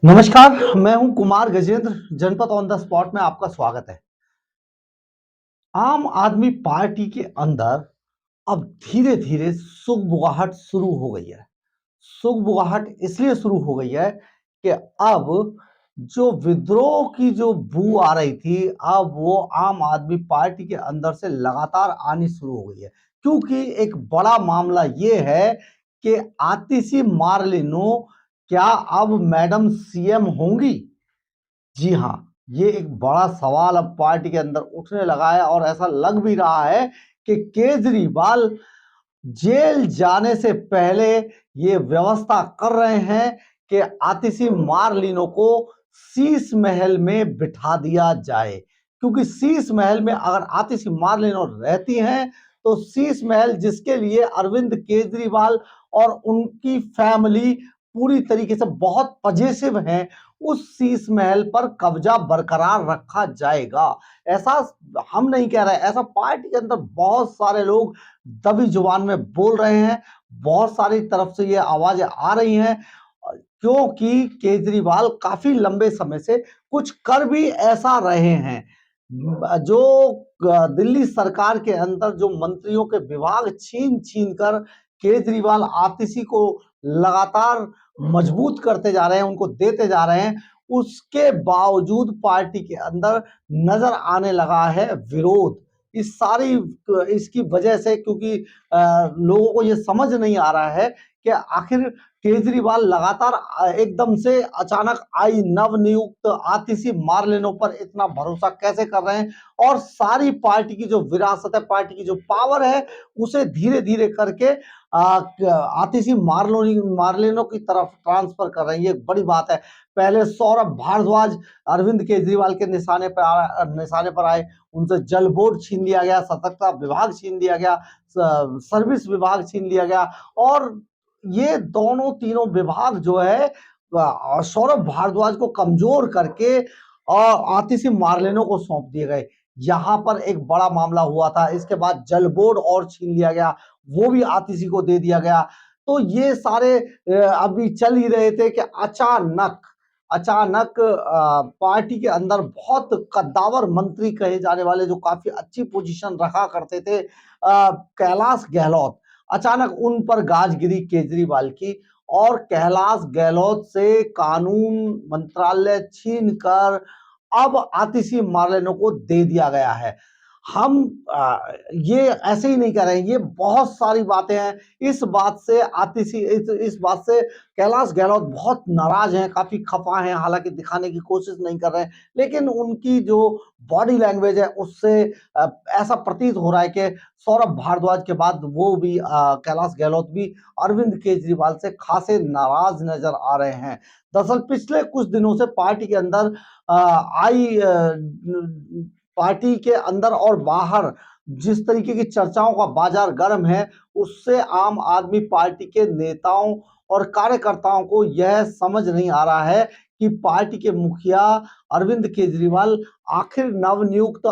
नमस्कार, मैं हूं कुमार गजेंद्र। जनपद ऑन द स्पॉट में आपका स्वागत है। आम आदमी पार्टी के अंदर अब धीरे-धीरे सुगबुगाहट शुरू हो गई है। सुगबुगाहट इसलिए शुरू हो गई है कि अब जो विद्रोह की जो बू आ रही थी, अब वो आम आदमी पार्टी के अंदर से लगातार आनी शुरू हो गई है। क्योंकि एक बड़ा मामला ये है कि आतिशी मार्लेनो क्या अब मैडम सीएम होंगी? जी हाँ, ये एक बड़ा सवाल अब पार्टी के अंदर उठने लगा है और ऐसा लग भी रहा है कि केजरीवाल जेल जाने से पहले ये व्यवस्था कर रहे हैं कि आतिशी मार्लिनो को शीश महल में बिठा दिया जाए। क्योंकि शीश महल में अगर आतिशी मार्लिनो रहती हैं तो शीश महल जिसके लिए अरविंद केजरीवाल और उनकी फैमिली पूरी तरीके से बहुत पजेसिव हैं, उस शीश महल पर कब्जा बरकरार रखा जाएगा। ऐसा हम नहीं कह रहे, ऐसा पार्टी के अंदर बहुत सारे लोग दबी जुबान में बोल रहे हैं। बहुत सारी तरफ से ये आवाजें आ रही हैं क्योंकि केजरीवाल काफी लंबे समय से कुछ कर भी ऐसा रहे हैं। जो दिल्ली सरकार के अंदर जो मंत्रियों के विभाग छीन-छीन कर केजरीवाल आतिशी को लगातार मजबूत करते जा रहे हैं, उनको देते जा रहे हैं, उसके बावजूद पार्टी के अंदर नजर आने लगा है विरोध। इस सारी इसकी वजह से क्योंकि लोगों को ये समझ नहीं आ रहा है कि आखिर केजरीवाल लगातार एकदम से अचानक आई नवनियुक्त आतिशी मार्लेनो पर इतना भरोसा कैसे कर रहे हैं और सारी पार्टी की जो विरासत है, पार्टी की जो पावर है, उसे धीरे-धीरे करके आतिशी मार्लेनो की तरफ ट्रांसफर कर रहे हैं। ये बड़ी बात है। पहले सौरभ भारद्वाज अरविंद केजरीवाल के निशाने पर आए, उनसे जल बोर्ड छीन लिया गया, सतर्कता विभाग छीन लिया गया, सर्विस विभाग छीन लिया गया और ये दोनों तीनों विभाग जो है सौरभ भारद्वाज को कमजोर करके और आतिशी मार्लेनो को सौंप दिए गए। यहां पर एक बड़ा मामला हुआ था। इसके बाद जल बोर्ड और छीन लिया गया, वो भी आतिशी को दे दिया गया। तो ये सारे अभी चल ही रहे थे कि अचानक पार्टी के अंदर बहुत कद्दावर मंत्री कहे जाने वाले जो काफी अच्छी पोजीशन रखा करते थे, कैलाश गहलोत, अचानक उन पर गाज गिरी केजरीवाल की और कैलाश गहलोत से कानून मंत्रालय छीन कर अब आतिशी मार्लेनो को दे दिया गया है। हम ये ऐसे ही नहीं कह रहे हैं, ये बहुत सारी बातें हैं। इस बात से कैलाश गहलोत बहुत नाराज हैं, काफी खफा हैं, हालांकि दिखाने की कोशिश नहीं कर रहे हैं, लेकिन उनकी जो बॉडी लैंग्वेज है उससे ऐसा प्रतीत हो रहा है कि सौरभ भारद्वाज के बाद वो भी कैलाश गहलोत भी अरविंद केजरीवाल से खासे नाराज नजर आ रहे हैं। दरअसल पिछले कुछ दिनों से पार्टी के अंदर पार्टी के अंदर और बाहर जिस तरीके की चर्चाओं का बाजार गर्म है, उससे आम आदमी पार्टी के नेताओं और कार्यकर्ताओं को यह समझ नहीं आ रहा है कि पार्टी के मुखिया अरविंद केजरीवाल आखिर नवनियुक्त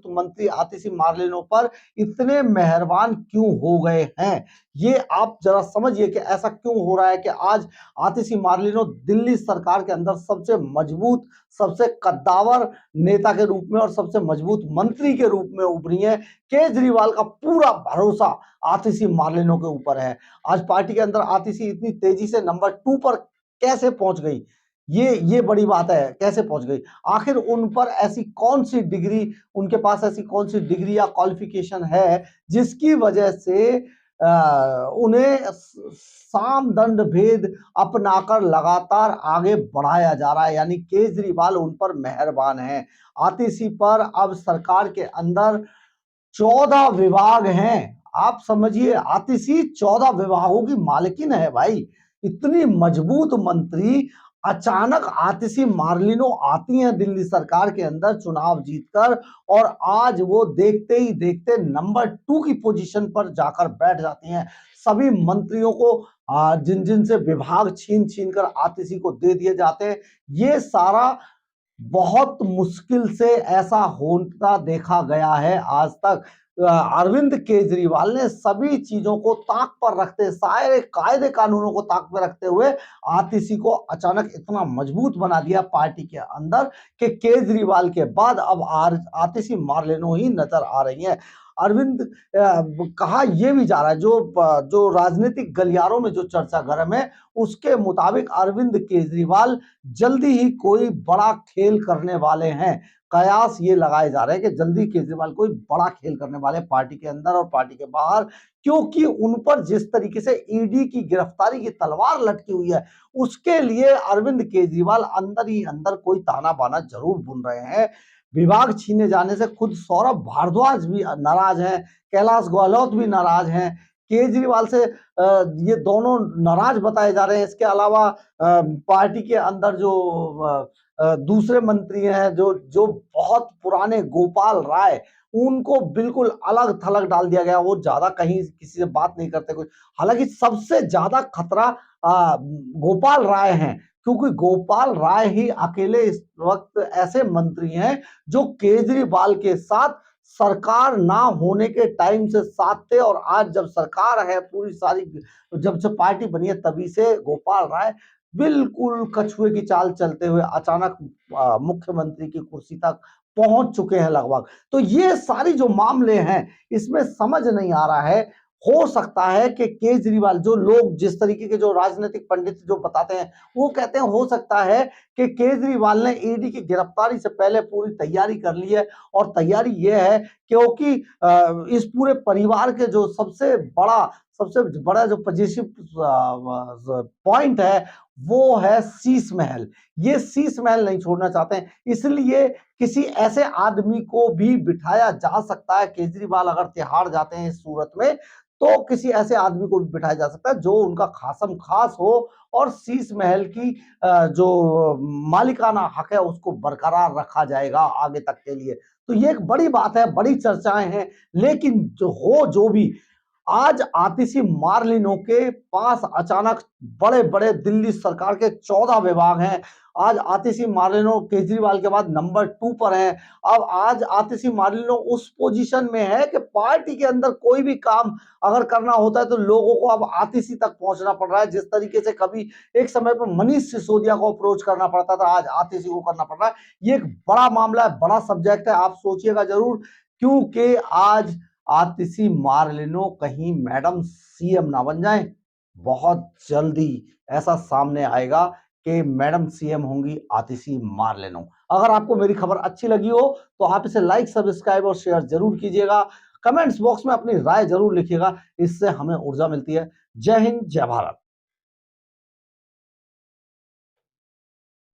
मंत्री आतिशी मार्लेनो पर इतने मेहरबान क्यों हो गए हैं। ये आप जरा समझिए कि ऐसा क्यों हो रहा है कि आज आतिशी मार्लेनो दिल्ली सरकार के अंदर सबसे मजबूत, सबसे कद्दावर नेता के रूप में और सबसे मजबूत मंत्री के रूप में उभरी है। केजरीवाल का पूरा भरोसा आतिशी मार्लेनो के ऊपर है। आज पार्टी के अंदर आतिशी इतनी तेजी से नंबर 2 पर कैसे पहुंच गई, ये बड़ी बात है। कैसे पहुंच गई, आखिर उन पर ऐसी कौन सी डिग्री, उनके पास ऐसी कौन सी डिग्री या क्वालिफिकेशन है जिसकी वजह से उन्हें साम दंड भेद अपनाकर लगातार आगे बढ़ाया जा रहा है। यानी केजरीवाल उन पर मेहरबान है। आतिशी पर अब सरकार के अंदर 14 विभाग हैं। आप समझिए, आतिशी 14 विभागों की मालकिन है भाई। इतनी मजबूत मंत्री अचानक आतिशी मार्लिनो आती हैं दिल्ली सरकार के अंदर चुनाव जीतकर और आज वो देखते ही देखते नंबर 2 की पोजीशन पर जाकर बैठ जाती हैं। सभी मंत्रियों को जिन जिन से विभाग छीन छीन कर आतिशी को दे दिए जाते हैं। ये सारा बहुत मुश्किल से ऐसा होता देखा गया है आज तक। अरविंद केजरीवाल ने सभी चीजों को ताक पर रखते, सारे कायदे कानूनों को ताक पर रखते हुए आतिशी को अचानक इतना मजबूत बना दिया पार्टी के अंदर कि केजरीवाल के बाद अब आतिशी मार्लेनो ही नजर आ रही है। अरविंद कहा यह भी जा रहा है, जो राजनीतिक गलियारों में जो चर्चा गर्म है उसके मुताबिक अरविंद केजरीवाल जल्दी ही कोई बड़ा खेल करने वाले हैं। कयास ये लगाए जा रहे हैं कि जल्दी केजरीवाल कोई बड़ा खेल करने वाले पार्टी के अंदर और पार्टी के बाहर, क्योंकि उन पर जिस तरीके से ईडी की गिरफ्तारी की तलवार लटकी हुई है, उसके लिए अरविंद केजरीवाल अंदर ही अंदर कोई ताना बाना जरूर बुन रहे हैं। विभाग छीने जाने से खुद सौरभ भारद्वाज भी नाराज हैं, कैलाश गहलोत भी नाराज हैं, केजरीवाल से ये दोनों नाराज बताए जा रहे हैं। इसके अलावा पार्टी के अंदर जो दूसरे मंत्री हैं, जो जो बहुत पुराने गोपाल राय, उनको बिल्कुल अलग थलग डाल दिया गया। वो ज्यादा कहीं किसी से बात नहीं करते कुछ। हालांकि सबसे ज्यादा खतरा गोपाल राय हैं, क्योंकि गोपाल राय ही अकेले इस वक्त ऐसे मंत्री हैं जो केजरीवाल के साथ सरकार ना होने के टाइम से साथ थे, और आज जब सरकार है पूरी सारी, जब से पार्टी बनी है तभी से गोपाल राय बिल्कुल कछुए की चाल चलते हुए अचानक मुख्यमंत्री की कुर्सी तक पहुंच चुके हैं लगभग। तो ये सारी जो मामले हैं, इसमें समझ नहीं आ रहा है। हो सकता है कि केजरीवाल, जो लोग जिस तरीके के जो राजनीतिक पंडित जो बताते हैं, वो कहते हैं हो सकता है कि केजरीवाल ने ईडी की गिरफ्तारी से पहले पूरी तैयारी कर ली है। और तैयारी ये है क्योंकि इस पूरे परिवार के जो सबसे बड़ा जो पॉजिटिव पॉइंट है वो है शीश महल। ये शीश महल नहीं छोड़ना चाहते हैं, इसलिए किसी ऐसे आदमी को भी बिठाया जा सकता है। केजरीवाल अगर तिहाड़ जाते हैं इस सूरत में, तो किसी ऐसे आदमी को भी बिठाया जा सकता है जो उनका खासम खास हो, और शीश महल की जो मालिकाना हक है उसको बरकरार रखा जाएगा आगे तक के लिए। तो ये एक बड़ी बात है, बड़ी चर्चाएं हैं। लेकिन जो भी आज आतिशी मार्लिनो के पास अचानक बड़े बड़े दिल्ली सरकार के 14 विभाग हैं। आज आतिशी मार्लिनो केजरीवाल के बाद नंबर 2 पर है। अब आज आतिशी मार्लिनो उस पोजीशन में है कि पार्टी के अंदर कोई भी काम अगर करना होता है तो लोगों को अब आतिशी तक पहुंचना पड़ रहा है। जिस तरीके से कभी एक समय पर मनीष सिसोदिया को अप्रोच करना पड़ता था, आज आतिशी को करना पड़ रहा है। ये एक बड़ा मामला है, बड़ा सब्जेक्ट है, आप सोचिएगा जरूर, क्योंकि आज आतिशी मार्लिनो कहीं मैडम सीएम ना बन जाए। बहुत जल्दी ऐसा सामने आएगा कि मैडम सीएम होंगी आतिशी मार्लिनो। अगर आपको मेरी खबर अच्छी लगी हो तो आप इसे लाइक, सब्सक्राइब और शेयर जरूर कीजिएगा। कमेंट्स बॉक्स में अपनी राय जरूर लिखिएगा, इससे हमें ऊर्जा मिलती है। जय हिंद, जय भारत।